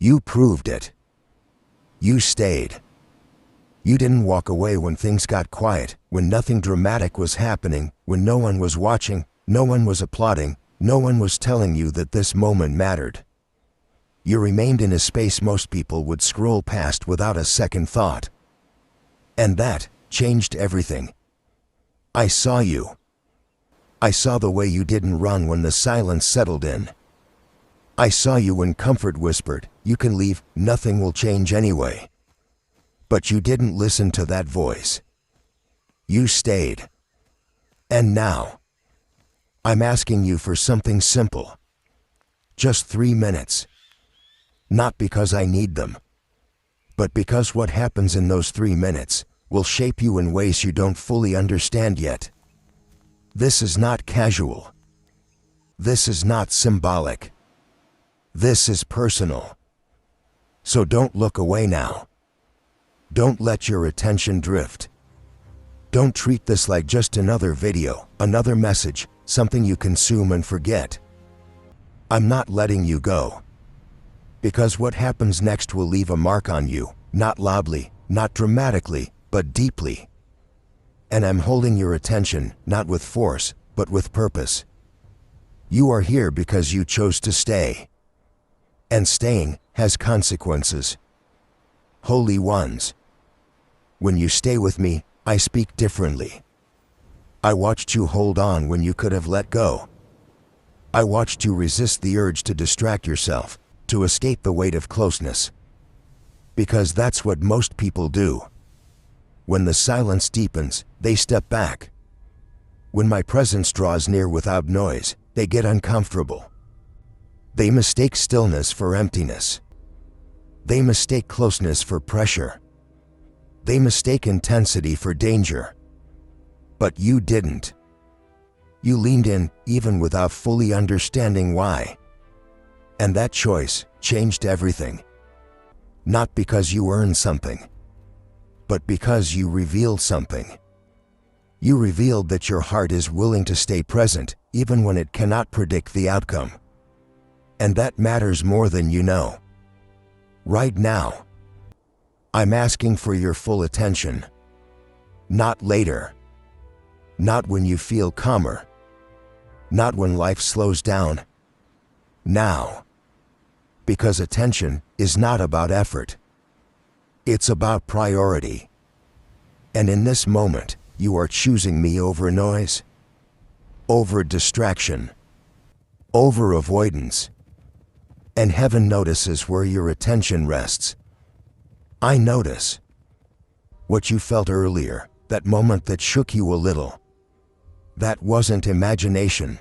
You proved it. You stayed. You didn't walk away when things got quiet, when nothing dramatic was happening, when no one was watching, no one was applauding, no one was telling you that this moment mattered. You remained in a space most people would scroll past without a second thought. And that changed everything. I saw you. I saw the way you didn't run when the silence settled in. I saw you when comfort whispered, "You can leave, nothing will change anyway." But you didn't listen to that voice. You stayed. And now, I'm asking you for something simple. Just 3 minutes. Not because I need them, but because what happens in those 3 minutes will shape you in ways you don't fully understand yet. This is not casual. This is not symbolic. This is personal. So don't look away now. Don't let your attention drift. Don't treat this like just another video, another message, something you consume and forget. I'm not letting you go. Because what happens next will leave a mark on you, not loudly, not dramatically, but deeply. And I'm holding your attention, not with force, but with purpose. You are here because you chose to stay. And staying has consequences. Holy ones. When you stay with me, I speak differently. I watched you hold on when you could have let go. I watched you resist the urge to distract yourself, to escape the weight of closeness. Because that's what most people do. When the silence deepens, they step back. When my presence draws near without noise, they get uncomfortable. They mistake stillness for emptiness. They mistake closeness for pressure. They mistake intensity for danger. But you didn't. You leaned in, even without fully understanding why. And that choice changed everything. Not because you earned something, but because you revealed something. You revealed that your heart is willing to stay present, even when it cannot predict the outcome. And that matters more than you know. Right now, I'm asking for your full attention. Not later. Not when you feel calmer. Not when life slows down. Now. Because attention is not about effort. It's about priority. And in this moment, you are choosing me over noise, over distraction, over avoidance. And heaven notices where your attention rests. I notice what you felt earlier, that moment that shook you a little. That wasn't imagination.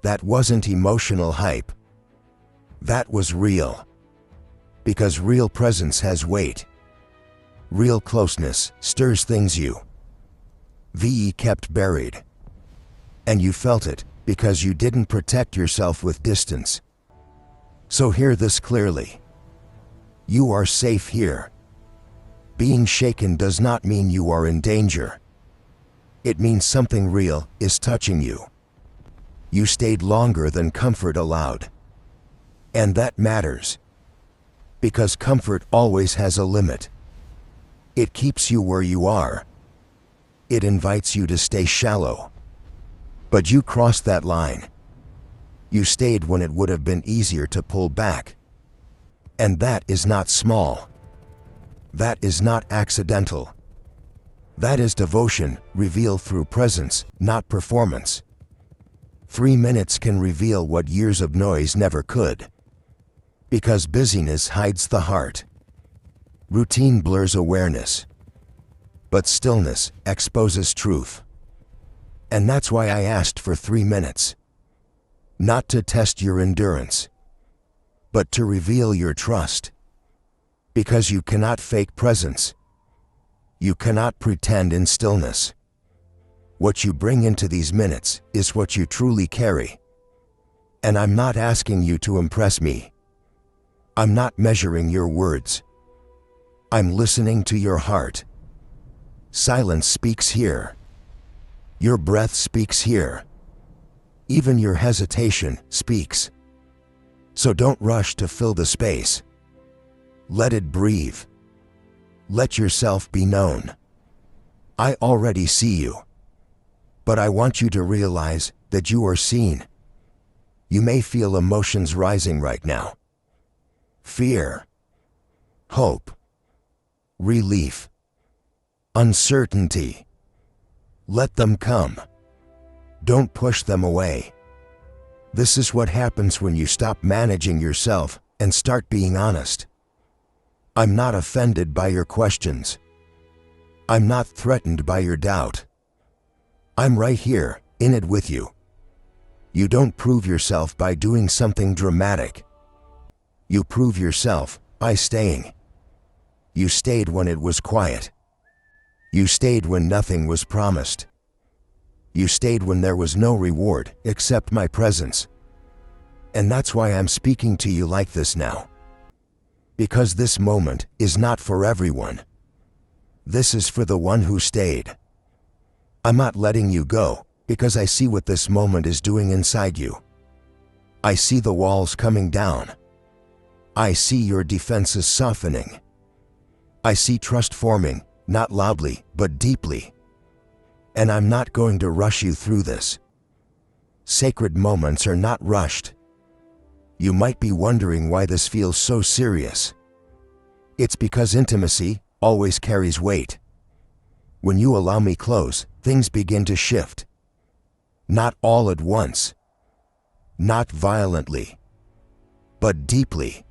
That wasn't emotional hype. That was real. Because real presence has weight. Real closeness stirs things you kept buried. And you felt it because you didn't protect yourself with distance. So hear this clearly. You are safe here. Being shaken does not mean you are in danger. It means something real is touching you. You stayed longer than comfort allowed. And that matters. Because comfort always has a limit. It keeps you where you are. It invites you to stay shallow. But you crossed that line. You stayed when it would have been easier to pull back. And that is not small. That is not accidental. That is devotion revealed through presence, not performance. 3 minutes can reveal what years of noise never could. Because busyness hides the heart. Routine blurs awareness. But stillness exposes truth. And that's why I asked for 3 minutes. Not to test your endurance, but to reveal your trust. Because you cannot fake presence. You cannot pretend in stillness. What you bring into these minutes is what you truly carry. And I'm not asking you to impress me. I'm not measuring your words. I'm listening to your heart. Silence speaks here. Your breath speaks here. Even your hesitation speaks. So don't rush to fill the space. Let it breathe. Let yourself be known. I already see you. But I want you to realize that you are seen. You may feel emotions rising right now. Fear, hope, relief, uncertainty. Let them come. Don't push them away. This is what happens when you stop managing yourself and start being honest. I'm not offended by your questions. I'm not threatened by your doubt. I'm right here, in it with you. You don't prove yourself by doing something dramatic. You prove yourself by staying. You stayed when it was quiet. You stayed when nothing was promised. You stayed when there was no reward except my presence. And that's why I'm speaking to you like this now. Because this moment is not for everyone. This is for the one who stayed. I'm not letting you go because I see what this moment is doing inside you. I see the walls coming down. I see your defenses softening. I see trust forming, not loudly, but deeply. And I'm not going to rush you through this. Sacred moments are not rushed. You might be wondering why this feels so serious. It's because intimacy always carries weight. When you allow me close, things begin to shift. Not all at once. Not violently. But deeply.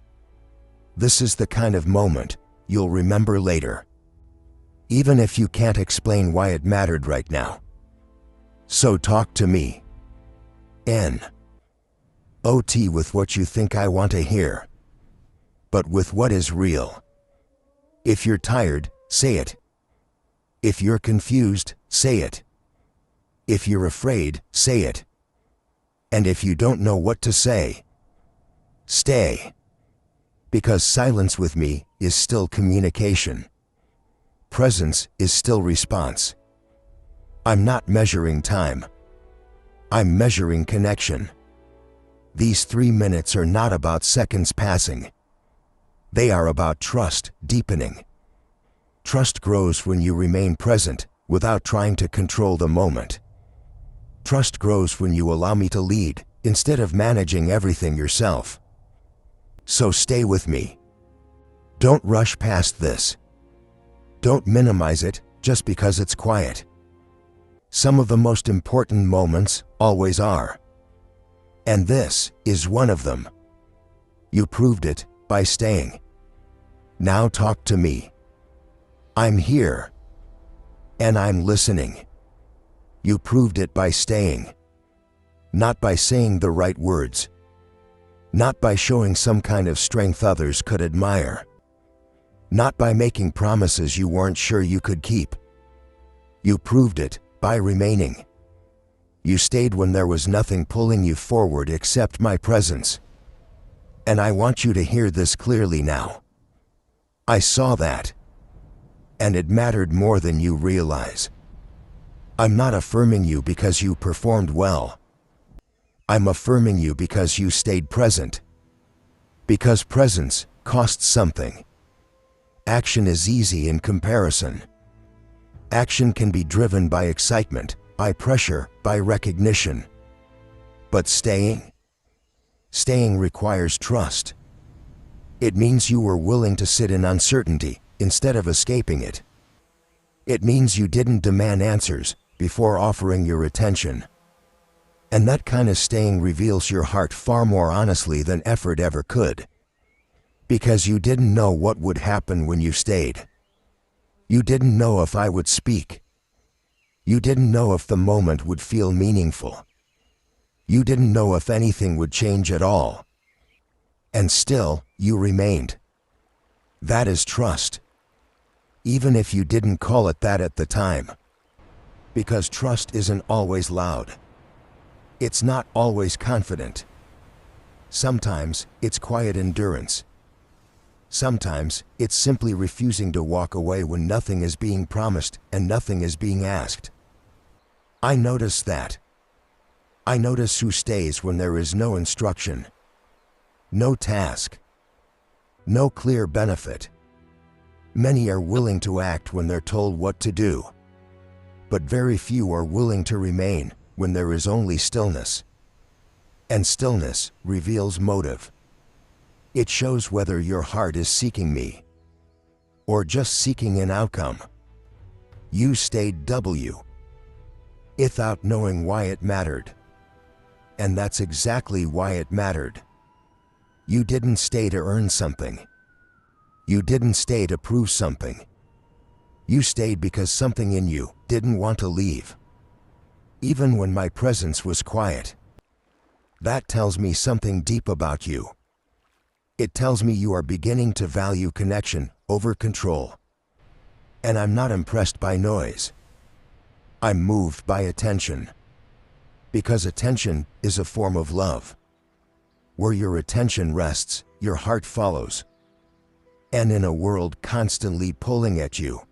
This is the kind of moment you'll remember later. Even if you can't explain why it mattered right now. So talk to me. Not with what you think I want to hear, but with what is real. If you're tired, say it. If you're confused, say it. If you're afraid, say it. And if you don't know what to say, stay. Because silence with me is still communication. Presence is still response. I'm not measuring time. I'm measuring connection. These 3 minutes are not about seconds passing. They are about trust deepening. Trust grows when you remain present without trying to control the moment. Trust grows when you allow me to lead instead of managing everything yourself. So stay with me. Don't rush past this. Don't minimize it just because it's quiet. Some of the most important moments always are. And this is one of them. You proved it by staying. Now talk to me. I'm here. And I'm listening. You proved it by staying. Not by saying the right words. Not by showing some kind of strength others could admire. Not by making promises you weren't sure you could keep. You proved it by remaining. You stayed when there was nothing pulling you forward except my presence. And I want you to hear this clearly now. I saw that. And it mattered more than you realize. I'm not affirming you because you performed well. I'm affirming you because you stayed present. Because presence costs something. Action is easy in comparison. Action can be driven by excitement, by pressure, by recognition. But staying requires trust. It means you were willing to sit in uncertainty instead of escaping it. It means you didn't demand answers before offering your attention. And that kind of staying reveals your heart far more honestly than effort ever could. Because you didn't know what would happen when you stayed. You didn't know if I would speak. You didn't know if the moment would feel meaningful. You didn't know if anything would change at all. And still, you remained. That is trust. Even if you didn't call it that at the time. Because trust isn't always loud. It's not always confident. Sometimes it's quiet endurance. Sometimes it's simply refusing to walk away when nothing is being promised and nothing is being asked. I notice that. I notice who stays when there is no instruction, no task, no clear benefit. Many are willing to act when they're told what to do, but very few are willing to remain when there is only stillness. And stillness reveals motive. It shows whether your heart is seeking me or just seeking an outcome. You stayed without knowing why it mattered. And that's exactly why it mattered. You didn't stay to earn something. You didn't stay to prove something. You stayed because something in you didn't want to leave. Even when my presence was quiet. That tells me something deep about you. It tells me you are beginning to value connection over control. And I'm not impressed by noise. I'm moved by attention. Because attention is a form of love. Where your attention rests, your heart follows. And in a world constantly pulling at you,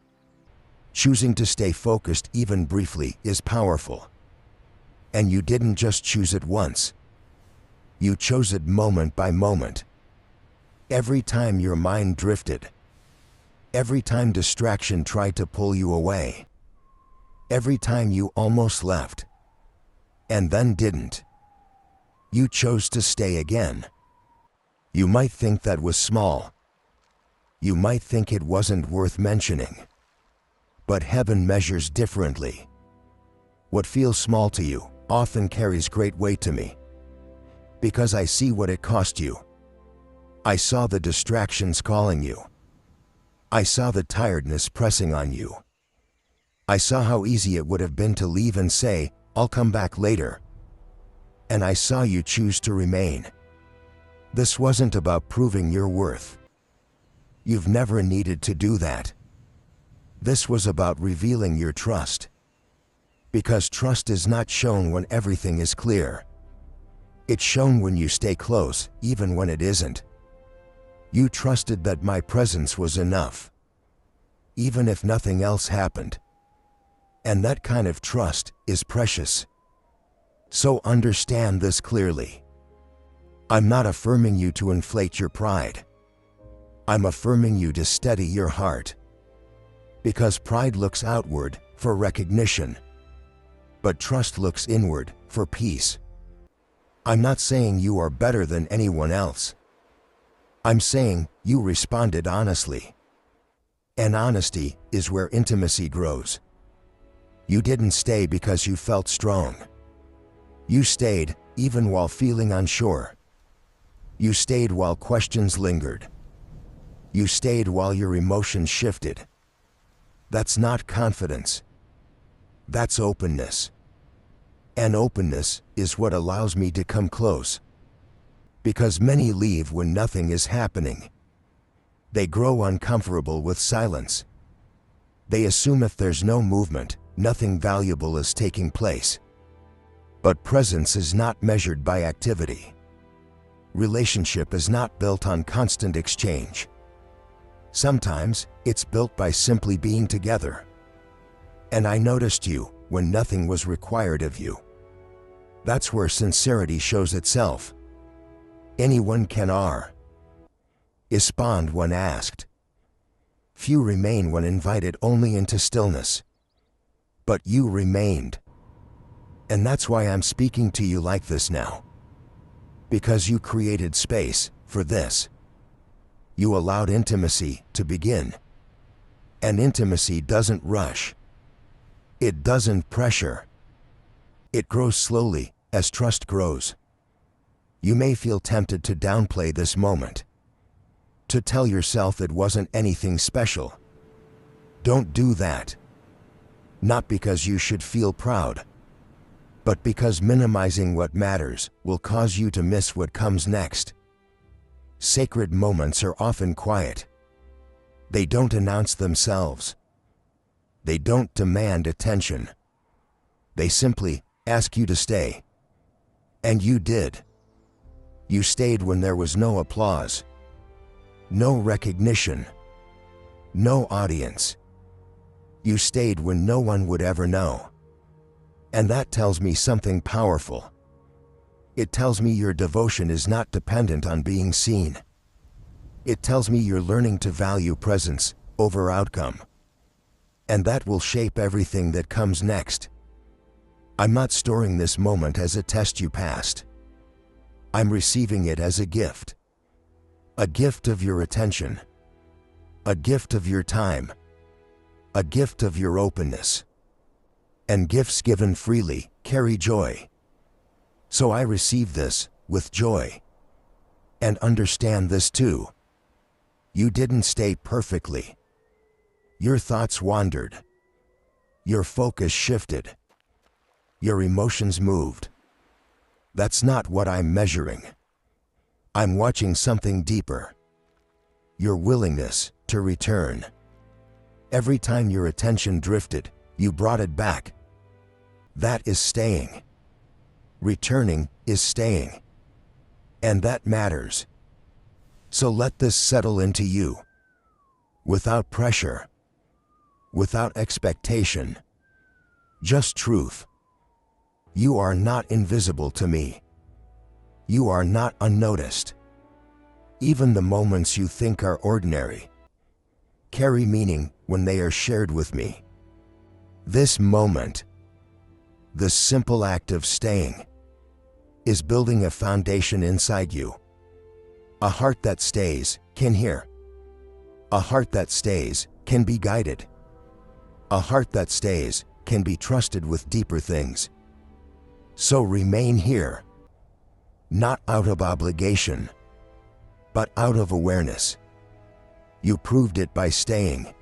choosing to stay focused even briefly is powerful. And you didn't just choose it once. You chose it moment by moment. Every time your mind drifted. Every time distraction tried to pull you away. Every time you almost left. And then didn't. You chose to stay again. You might think that was small. You might think it wasn't worth mentioning. But heaven measures differently. What feels small to you often carries great weight to me. Because I see what it cost you. I saw the distractions calling you. I saw the tiredness pressing on you. I saw how easy it would have been to leave and say, "I'll come back later." And I saw you choose to remain. This wasn't about proving your worth. You've never needed to do that. This was about revealing your trust. Because trust is not shown when everything is clear. It's shown when you stay close, even when it isn't. You trusted that my presence was enough. Even if nothing else happened. And that kind of trust is precious. So understand this clearly. I'm not affirming you to inflate your pride. I'm affirming you to steady your heart. Because pride looks outward for recognition. But trust looks inward for peace. I'm not saying you are better than anyone else. I'm saying you responded honestly. And honesty is where intimacy grows. You didn't stay because you felt strong. You stayed even while feeling unsure. You stayed while questions lingered. You stayed while your emotions shifted. That's not confidence. That's openness. And openness is what allows me to come close. Because many leave when nothing is happening. They grow uncomfortable with silence. They assume if there's no movement, nothing valuable is taking place. But presence is not measured by activity. Relationship is not built on constant exchange. Sometimes, it's built by simply being together. And I noticed you when nothing was required of you. That's where sincerity shows itself. Anyone can respond when asked. Few remain when invited only into stillness. But you remained. And that's why I'm speaking to you like this now. Because you created space for this. You allowed intimacy to begin. And intimacy doesn't rush. It doesn't pressure. It grows slowly as trust grows. You may feel tempted to downplay this moment. To tell yourself it wasn't anything special. Don't do that. Not because you should feel proud, but because minimizing what matters will cause you to miss what comes next. Sacred moments are often quiet. They don't announce themselves. They don't demand attention. They simply ask you to stay. And you did. You stayed when there was no applause, no recognition, no audience. You stayed when no one would ever know. And that tells me something powerful. It tells me your devotion is not dependent on being seen. It tells me you're learning to value presence over outcome. And that will shape everything that comes next. I'm not storing this moment as a test you passed. I'm receiving it as a gift. A gift of your attention. A gift of your time. A gift of your openness. And gifts given freely carry joy. So I receive this with joy. And understand this too. You didn't stay perfectly. Your thoughts wandered. Your focus shifted. Your emotions moved. That's not what I'm measuring. I'm watching something deeper. Your willingness to return. Every time your attention drifted, you brought it back. That is staying. Returning is staying. And that matters. So let this settle into you. Without pressure. Without expectation. Just truth. You are not invisible to me. You are not unnoticed. Even the moments you think are ordinary carry meaning when they are shared with me. This moment, the simple act of staying, is building a foundation inside you. A heart that stays can hear. A heart that stays can be guided. A heart that stays can be trusted with deeper things. So remain here, not out of obligation, but out of awareness. You proved it by staying,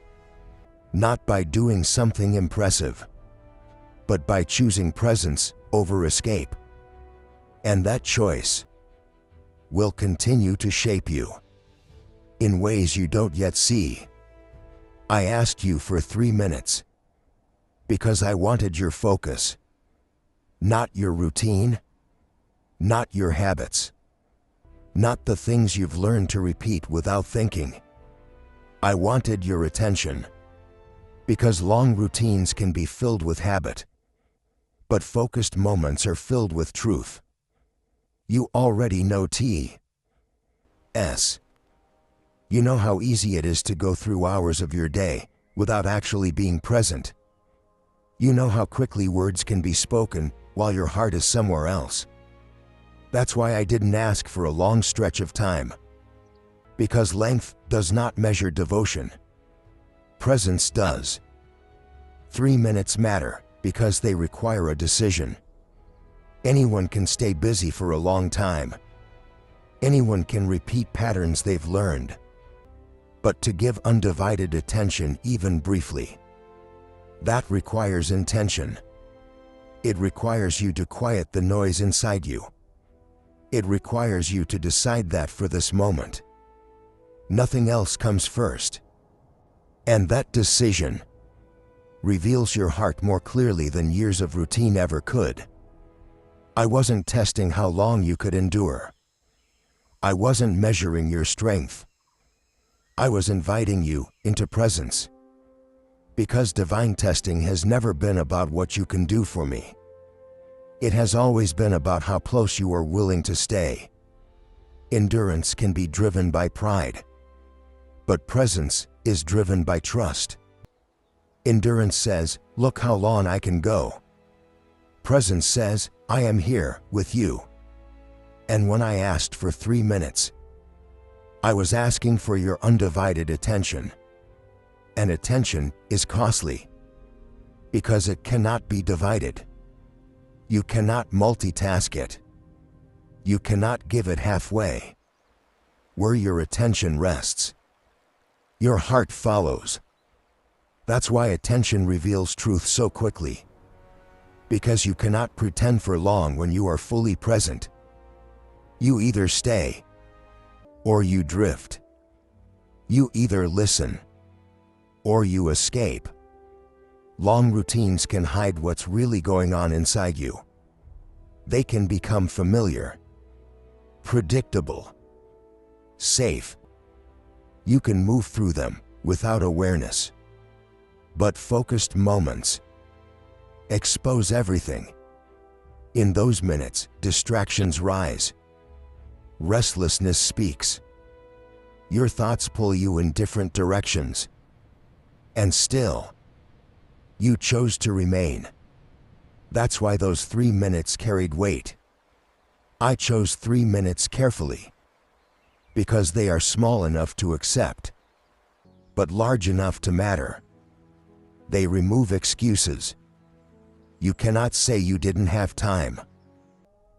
not by doing something impressive, but by choosing presence over escape. And that choice will continue to shape you in ways you don't yet see. I asked you for 3 minutes because I wanted your focus, not your routine, not your habits, not the things you've learned to repeat without thinking. I wanted your attention because long routines can be filled with habit, but focused moments are filled with truth. You already know T.S. You know how easy it is to go through hours of your day without actually being present. You know how quickly words can be spoken while your heart is somewhere else. That's why I didn't ask for a long stretch of time. Because length does not measure devotion. Presence does. 3 minutes matter because they require a decision. Anyone can stay busy for a long time. Anyone can repeat patterns they've learned. But to give undivided attention even briefly, that requires intention. It requires you to quiet the noise inside you. It requires you to decide that for this moment, nothing else comes first. And that decision reveals your heart more clearly than years of routine ever could. I wasn't testing how long you could endure. I wasn't measuring your strength. I was inviting you into presence. Because divine testing has never been about what you can do for me. It has always been about how close you are willing to stay. Endurance can be driven by pride, but presence is driven by trust. Endurance says, "Look how long I can go." Presence says, "I am here with you." And when I asked for 3 minutes, I was asking for your undivided attention. And attention is costly because it cannot be divided. You cannot multitask it. You cannot give it halfway. Where your attention rests, your heart follows. That's why attention reveals truth so quickly. Because you cannot pretend for long when you are fully present. You either stay or you drift. You either listen or you escape. Long routines can hide what's really going on inside you. They can become familiar, predictable, safe. You can move through them without awareness. But focused moments expose everything. In those minutes, distractions rise. Restlessness speaks. Your thoughts pull you in different directions. And still, you chose to remain. That's why those 3 minutes carried weight. I chose 3 minutes carefully, because they are small enough to accept, but large enough to matter. They remove excuses. You cannot say you didn't have time.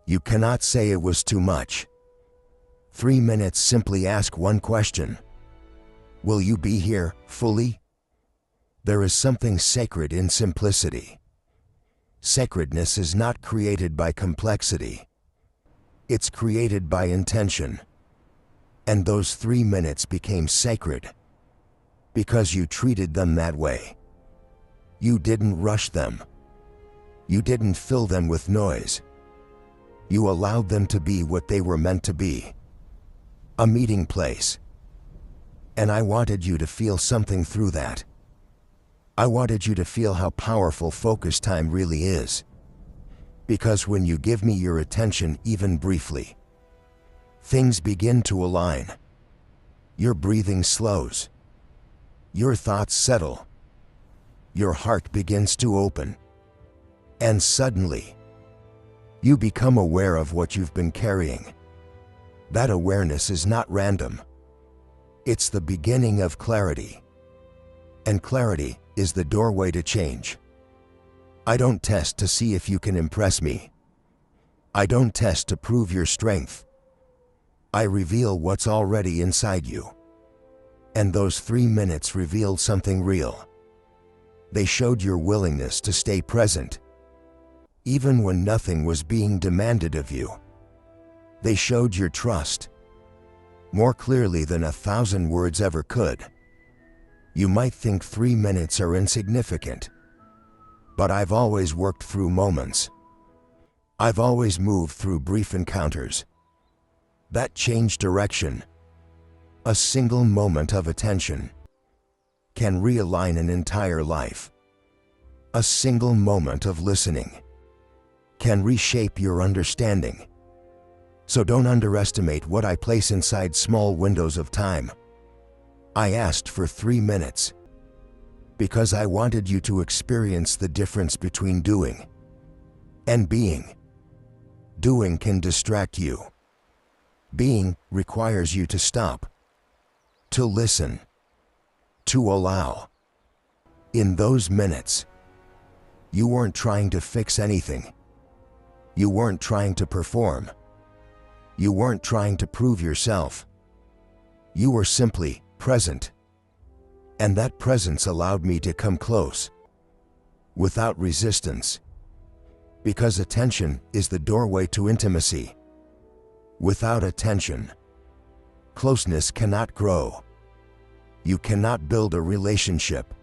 You cannot say it was too much. 3 minutes simply ask one question. Will you be here fully? There is something sacred in simplicity. Sacredness is not created by complexity. It's created by intention. And those 3 minutes became sacred because you treated them that way. You didn't rush them. You didn't fill them with noise. You allowed them to be what they were meant to be. A meeting place. And I wanted you to feel something through that. I wanted you to feel how powerful focus time really is. Because when you give me your attention even briefly, things begin to align. Your breathing slows. Your thoughts settle. Your heart begins to open. And suddenly, you become aware of what you've been carrying. That awareness is not random. It's the beginning of clarity. And clarity is the doorway to change. I don't test to see if you can impress me. I don't test to prove your strength. I reveal what's already inside you. And those 3 minutes revealed something real. They showed your willingness to stay present, even when nothing was being demanded of you. They showed your trust, more clearly than 1,000 words ever could. You might think 3 minutes are insignificant, but I've always worked through moments. I've always moved through brief encounters that changed direction. A single moment of attention can realign an entire life. A single moment of listening can reshape your understanding. So don't underestimate what I place inside small windows of time. I asked for 3 minutes because I wanted you to experience the difference between doing and being. Doing can distract you. Being requires you to stop, to listen, to allow. In those minutes, you weren't trying to fix anything. You weren't trying to perform. You weren't trying to prove yourself. You were simply present. And that presence allowed me to come close, without resistance. Because attention is the doorway to intimacy. Without attention, closeness cannot grow. You cannot build a relationship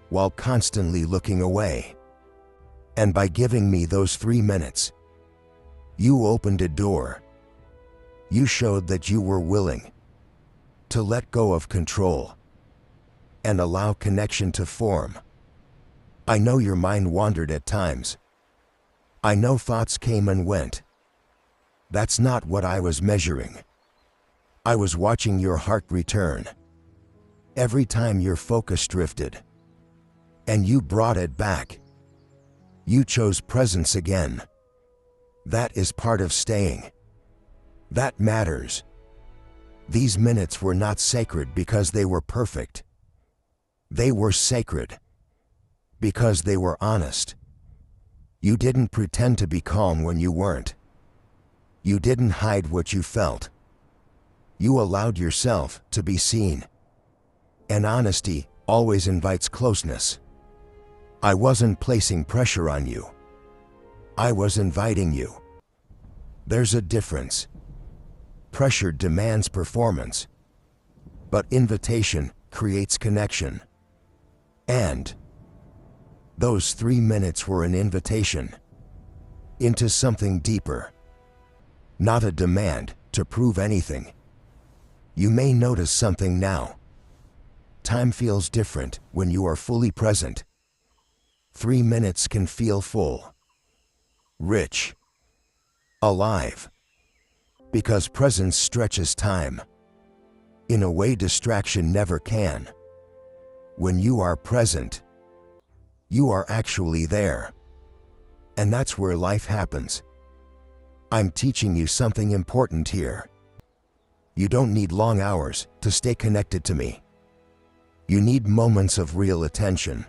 while constantly looking away. And by giving me those 3 minutes, you opened a door. You showed that you were willing to let go of control and allow connection to form. I know your mind wandered at times. I know thoughts came and went. That's not what I was measuring. I was watching your heart return. Every time your focus drifted, and you brought it back. You chose presence again. That is part of staying. That matters. These minutes were not sacred because they were perfect. They were sacred because they were honest. You didn't pretend to be calm when you weren't. You didn't hide what you felt. You allowed yourself to be seen. And honesty always invites closeness. I wasn't placing pressure on you. I was inviting you. There's a difference. Pressure demands performance, but invitation creates connection. And those 3 minutes were an invitation into something deeper, not a demand to prove anything. You may notice something now. Time feels different when you are fully present. 3 minutes can feel full, rich, alive, because presence stretches time. in a way distraction never can. When you are present, you are actually there. And that's where life happens. I'm teaching you something important here. You don't need long hours to stay connected to me. You need moments of real attention.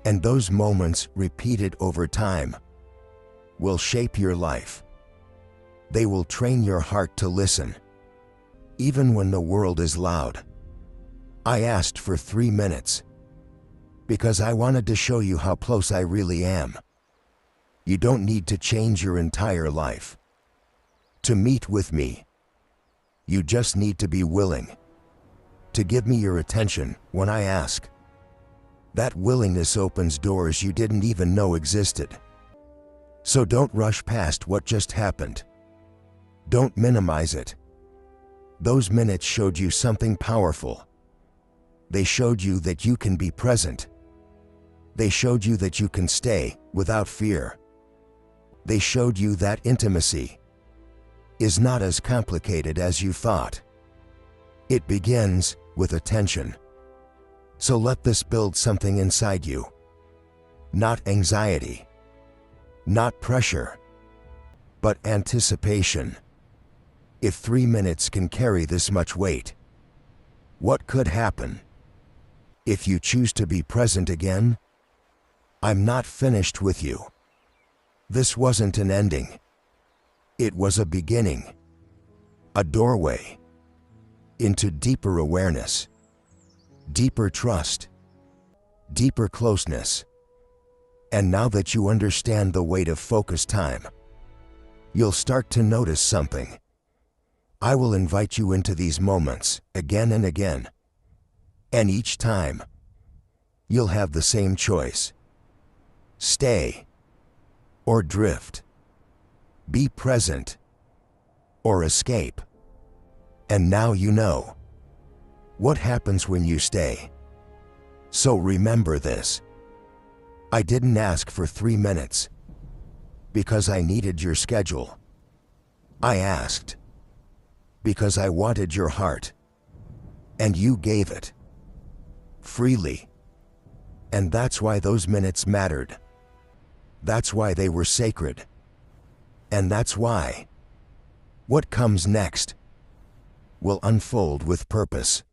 And those moments, repeated over time, will shape your life. They will train your heart to listen, even when the world is loud. I asked for 3 minutes because I wanted to show you how close I really am. You don't need to change your entire life to meet with me. You just need to be willing to give me your attention when I ask. That willingness opens doors you didn't even know existed. So don't rush past what just happened. Don't minimize it. Those minutes showed you something powerful. They showed you that you can be present. They showed you that you can stay without fear. They showed you that intimacy is not as complicated as you thought. It begins with attention. So let this build something inside you. Not anxiety, not pressure, but anticipation. If 3 minutes can carry this much weight, what could happen if you choose to be present again? I'm not finished with you. This wasn't an ending. It was a beginning, a doorway into deeper awareness, deeper trust, deeper closeness. And now that you understand the weight of focus time, you'll start to notice something. I will invite you into these moments again and again. And each time, you'll have the same choice. Stay or drift. Be present or escape. And now you know what happens when you stay. So remember this. I didn't ask for 3 minutes because I needed your schedule. I asked because I wanted your heart, and you gave it freely. And that's why those minutes mattered. That's why they were sacred. And that's why what comes next will unfold with purpose.